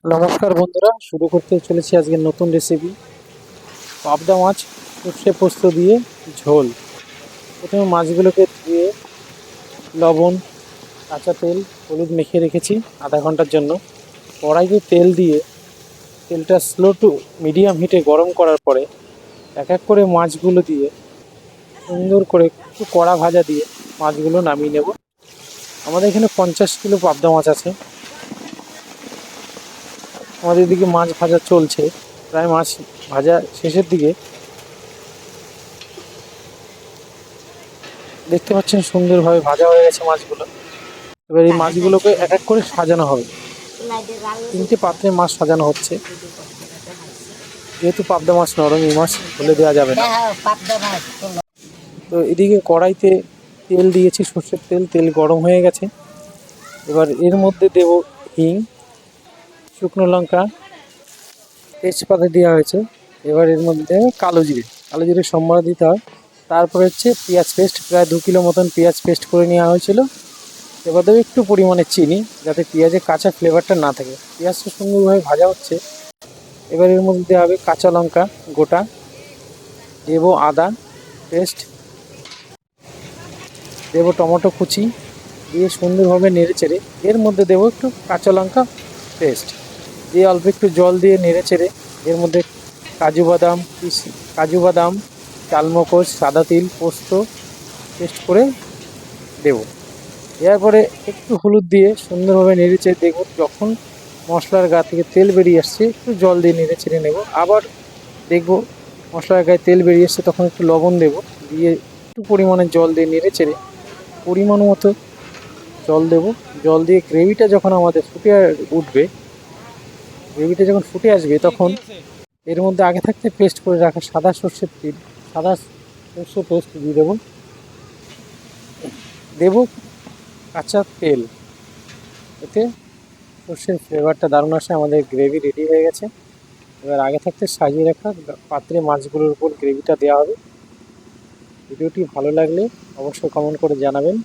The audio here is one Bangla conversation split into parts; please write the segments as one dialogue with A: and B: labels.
A: নমস্কার বন্ধুরা, শুরু করতে চলেছি আজকের নতুন রেসিপি পাবদা মাছ সর্ষে পোস্ত দিয়ে ঝোল। প্রথমে মাছগুলোকে ধুয়ে লবণ, কাঁচা তেল, হলুদ মেখে রেখেছি আধা ঘন্টার জন্য। কড়াইতে তেল দিয়ে তেলটা স্লো টু মিডিয়াম হিটে গরম করার পরে এক এক করে মাছগুলো দিয়ে সুন্দর করে একটু কড়া ভাজা দিয়ে মাছগুলো নামিয়ে নেব। আমাদের এখানে 50 কিলো পাবদা মাছ আছে। আমাদের এদিকে মাছ ভাজা চলছে, প্রায় মাছ ভাজা শেষের দিকে। দেখতে পাচ্ছেন সুন্দরভাবে ভাজা হয়ে গেছে মাছগুলো। এবার এই মাছগুলোকে এক এক করে সাজানো হবে। 3টে পাত্রে মাছ সাজানো হচ্ছে, যেহেতু পাবদা মাছ নরম, এই মাছ ফেলে দেওয়া যাবে না। তো এদিকে কড়াইতে তেল দিয়েছি, সর্ষের তেল। তেল গরম হয়ে গেছে। এবার এর মধ্যে দেব হিং, শুকনো লঙ্কা, তেজপাতা দেওয়া হয়েছে। এবার এর মধ্যে কালো জিরে সম্বার দিতে হয়। তারপরে হচ্ছে পেঁয়াজ পেস্ট, প্রায় 2 কিলো মতন পেঁয়াজ পেস্ট করে নেওয়া হয়েছিল। এবার দেবো একটু পরিমাণে চিনি, যাতে পেঁয়াজের কাঁচা ফ্লেভারটা না থাকে। পেঁয়াজটা সুন্দরভাবে ভাজা হচ্ছে। এবার এর মধ্যে দেওয়া হবে কাঁচা লঙ্কা গোটা, দেবো আদা পেস্ট, দেবো টমেটো কুচি, দিয়ে সুন্দরভাবে নেড়ে চেড়ে এর মধ্যে দেবো একটু কাঁচা লঙ্কা পেস্ট দিয়ে অল্প একটু জল দিয়ে নেড়ে চেড়ে এর মধ্যে কাজু বাদাম, চালমগজ, সাদা তিল, পোস্ত পেস্ট করে দেবো। এরপরে একটু হলুদ দিয়ে সুন্দরভাবে নেড়ে চেড়ে দেখব, যখন মশলার গা থেকে তেল বেরিয়ে আসছে একটু জল দিয়ে নেড়ে চেড়ে নেব। আবার দেখব মশলার গায়ে তেল বেরিয়ে আসছে, তখন একটু লবণ দেব, দিয়ে একটু পরিমাণে জল দিয়ে নেড়ে চেড়ে পরিমাণ মতো জল দেব। জল দিয়ে গ্রেভিটা যখন আমাদের ফুটে উঠবে, গ্রেভিটা যখন ফুটে আসবে, তখন এর মধ্যে আগে থাকতে পেস্ট করে রাখা সাদা সর্ষে পেস্ট দিয়ে দেবো। দেবো কাঁচা তেল, এতে সর্ষের ফ্লেভারটা দারুণ আসে। আমাদের গ্রেভি রেডি হয়ে গেছে। এবার আগে থাকতে সাজিয়ে রাখা পাত্রে মাছগুলোর উপর গ্রেভিটা দেওয়া হবে। ভিডিওটি ভালো লাগলে অবশ্যই কমেন্ট করে জানাবেন।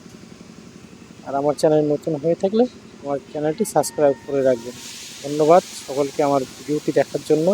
A: আর আমার চ্যানেল নতুন হয়ে থাকলে আমার চ্যানেলটি সাবস্ক্রাইব করে রাখবেন। ধন্যবাদ সকলকে আমার ভিডিওটি দেখার জন্য।